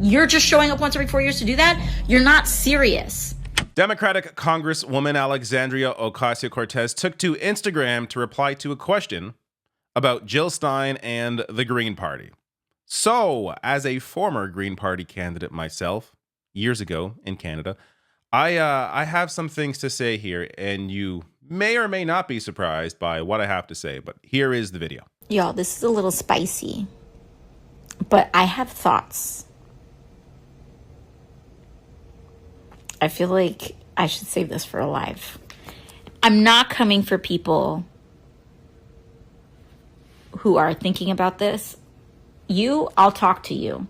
You're just showing up once every 4 years to do that? You're not serious. Democratic Congresswoman Alexandria Ocasio-Cortez took to Instagram to reply to a question about Jill Stein and the Green Party. So, as a former Green Party candidate myself, years ago in Canada, I have some things to say here, and you may or may not be surprised by what I have to say, but here is the video. Y'all, this is a little spicy, but I have thoughts. I feel like I should save this for a live. I'm not coming for people who are thinking about this. I'll talk to you.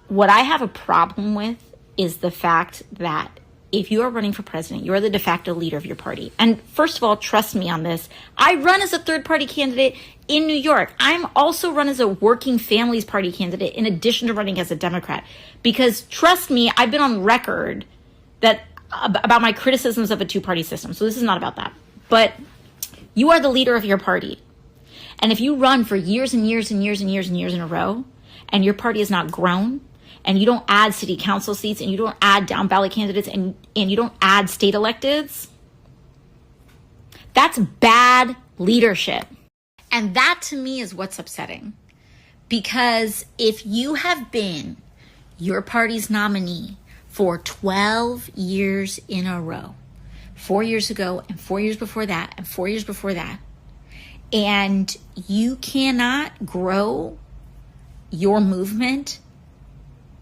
What I have a problem with is the fact that if you are running for president, you are the de facto leader of your party. And first of all, trust me on this. I run as a third party candidate in New York. I'm also run as a working families party candidate in addition to running as a Democrat. Because trust me, I've been on record about my criticisms of a two-party system. So this is not about that. But you are the leader of your party. And if you run for years and years and years and years and years in a row, and your party has not grown, and you don't add city council seats, and you don't add down ballot candidates, and you don't add state electeds, that's bad leadership. And that to me is what's upsetting. Because if you have been your party's nominee for 12 years in a row, 4 years ago and 4 years before that and 4 years before that, and you cannot grow your movement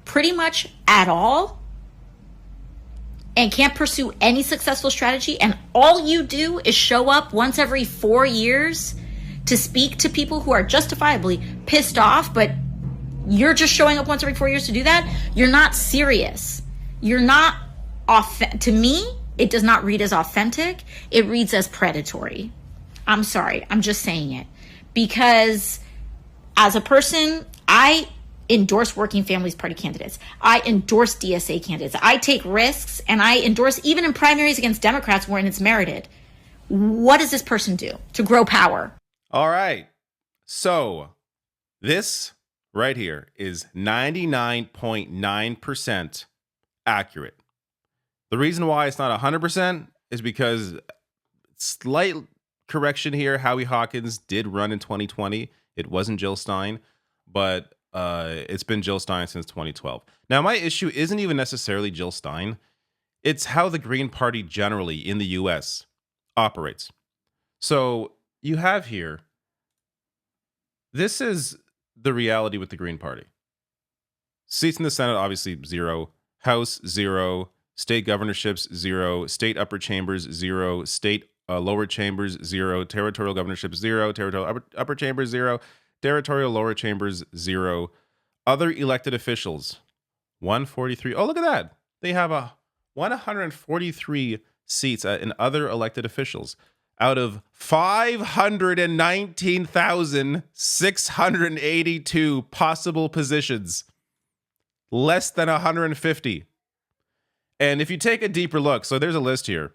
pretty much at all and can't pursue any successful strategy, and all you do is show up once every 4 years to speak to people who are justifiably pissed off, but you're just showing up once every 4 years to do that, you're not serious. You're not to me, it does not read as authentic. It reads as predatory. I'm sorry. I'm just saying it. Because as a person, I endorse working families party candidates. I endorse DSA candidates. I take risks, and I endorse even in primaries against Democrats when it's merited. What does this person do to grow power? All right. So this right here is 99.9% accurate. The reason why it's not 100% is because slight correction here, Howie Hawkins did run in 2020. It wasn't Jill Stein, but it's been Jill Stein since 2012. Now, my issue isn't even necessarily Jill Stein. It's how the Green Party generally in the U.S. operates. So you have here, this is the reality with the Green Party. Seats in the Senate, obviously 0. House, 0. State governorships, 0. State upper chambers, 0. State lower chambers, 0. Territorial governorships, 0. Territorial upper chambers, 0. Territorial lower chambers, 0. Other elected officials, 143. Oh, look at that. They have 143 seats in other elected officials out of 519,682 possible positions. Less than 150. And if you take a deeper look, so there's a list here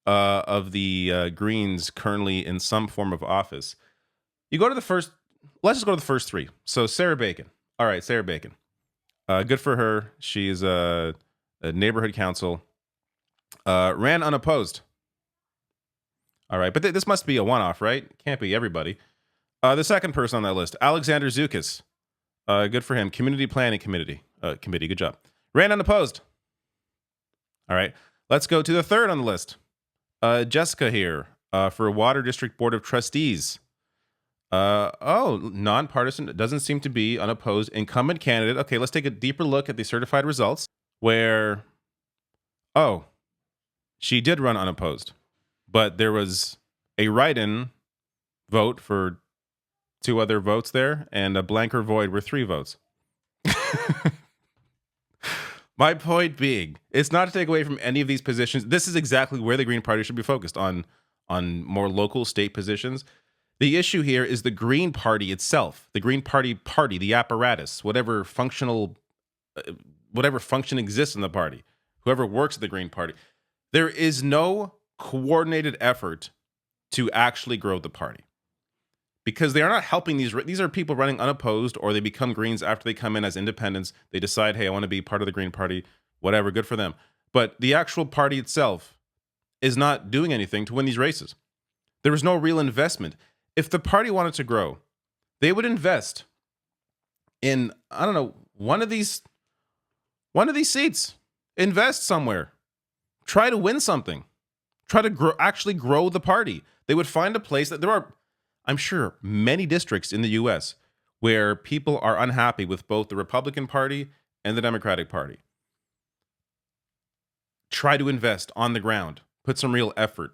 of the Greens currently in some form of office. You go to the first, let's just go to the first three. So Sarah Bacon. All right, Sarah Bacon. Good for her. She's a neighborhood council. Ran unopposed. All right, but this must be a one-off, right? Can't be everybody. The second person on that list, Alexander Zukis. Good for him. Community Planning Committee. Good job. Ran unopposed. All right, let's go to the third on the list. Jessica here for Water District Board of Trustees. Nonpartisan. It doesn't seem to be unopposed. Incumbent candidate. Okay, let's take a deeper look at the certified results where, she did run unopposed. But there was a write-in vote for 2 other votes there, and a blank or void were 3 votes. My point being, it's not to take away from any of these positions. This is exactly where the Green Party should be focused on more local state positions. The issue here is the Green Party itself, the Green Party, the apparatus, whatever function exists in the party, whoever works at the Green Party. There is no coordinated effort to actually grow the party. because they are not helping these are people running unopposed, or they become Greens after they come in as independents. They decide, hey, I want to be part of the Green Party, whatever, good for them. But the actual party itself is not doing anything to win these races. There was no real investment. If the party wanted to grow, they would invest in, I don't know, one of these seats. Invest somewhere. Try to win something. Try to actually grow the party. They would find a place that there are, I'm sure, many districts in the US where people are unhappy with both the Republican Party and the Democratic Party. Try to invest on the ground. Put some real effort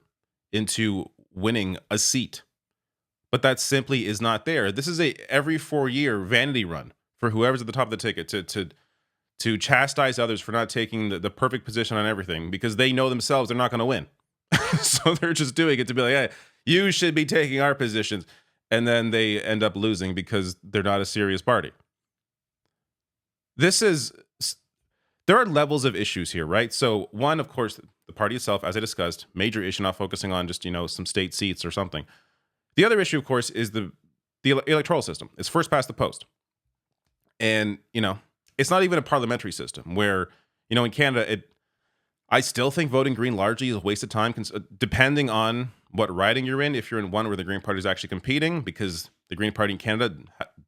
into winning a seat. But that simply is not there. This is a every 4-year vanity run for whoever's at the top of the ticket to chastise others for not taking the perfect position on everything, because they know themselves they're not going to win. So they're just doing it to be like, hey, you should be taking our positions. And then they end up losing because they're not a serious party. There are levels of issues here, right? So one, of course, the party itself, as I discussed, major issue, not focusing on just, some state seats or something. The other issue, of course, is the electoral system. It's first past the post. And, it's not even a parliamentary system where, in Canada, I still think voting Green largely is a waste of time, depending on what riding you're in. If you're in one where the Green Party is actually competing, because the Green Party in Canada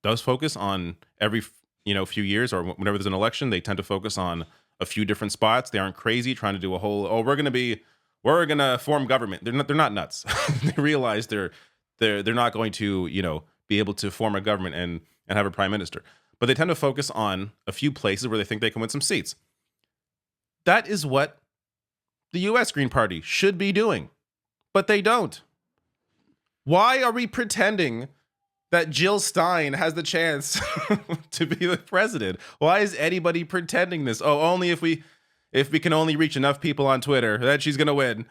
does focus on every, few years, or whenever there's an election, they tend to focus on a few different spots. They aren't crazy trying to do a whole, we're going to form government. They're not nuts. They realize they're not going to, be able to form a government and have a prime minister. But they tend to focus on a few places where they think they can win some seats. That is what the U.S. Green Party should be doing, but they don't. Why are we pretending that Jill Stein has the chance to be the president? Why is anybody pretending this? Oh, only if we can only reach enough people on Twitter that she's going to win.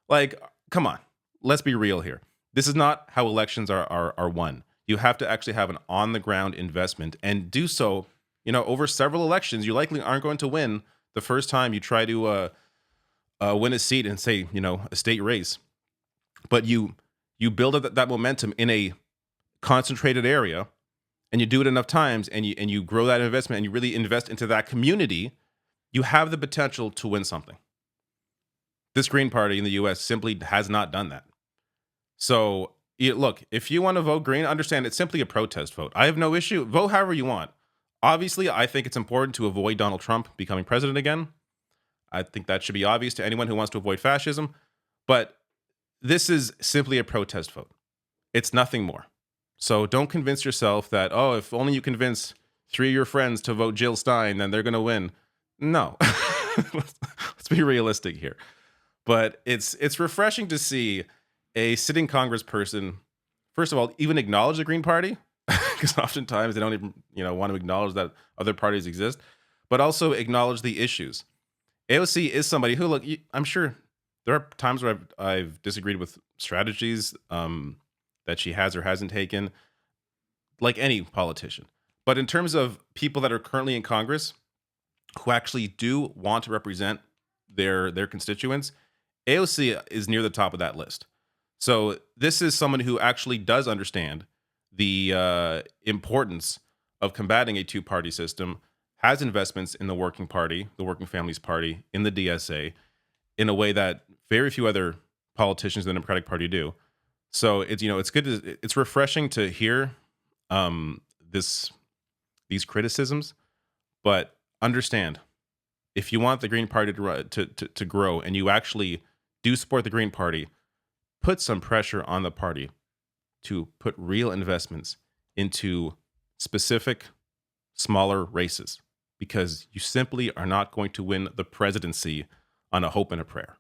Like, come on, let's be real here. This is not how elections are won. You have to actually have an on-the-ground investment, and do so, over several elections. You likely aren't going to win the first time you try to win a seat in, say, a state race. But you build up that momentum in a concentrated area, and you do it enough times, and you grow that investment, and you really invest into that community, you have the potential to win something. This Green Party in the U.S. simply has not done that. So, look, if you want to vote Green, understand it's simply a protest vote. I have no issue. Vote however you want. Obviously, I think it's important to avoid Donald Trump becoming president again. I think that should be obvious to anyone who wants to avoid fascism. But this is simply a protest vote. It's nothing more. So don't convince yourself that, if only you convince 3 of your friends to vote Jill Stein, then they're going to win. No. Let's be realistic here. But it's refreshing to see a sitting congressperson, first of all, even acknowledge the Green Party, because oftentimes they don't even want to acknowledge that other parties exist, but also acknowledge the issues. AOC is somebody who, look, I'm sure there are times where I've disagreed with strategies that she has or hasn't taken, like any politician. But in terms of people that are currently in Congress who actually do want to represent their constituents, AOC is near the top of that list. So this is someone who actually does understand the importance of combating a two-party system, has investments in the Working Party, the Working Families Party, in the DSA, in a way that very few other politicians in the Democratic Party do. So it's good. It's refreshing to hear these criticisms, but understand, if you want the Green Party to grow, and you actually do support the Green Party, put some pressure on the party to put real investments into specific, smaller races, because you simply are not going to win the presidency on a hope and a prayer.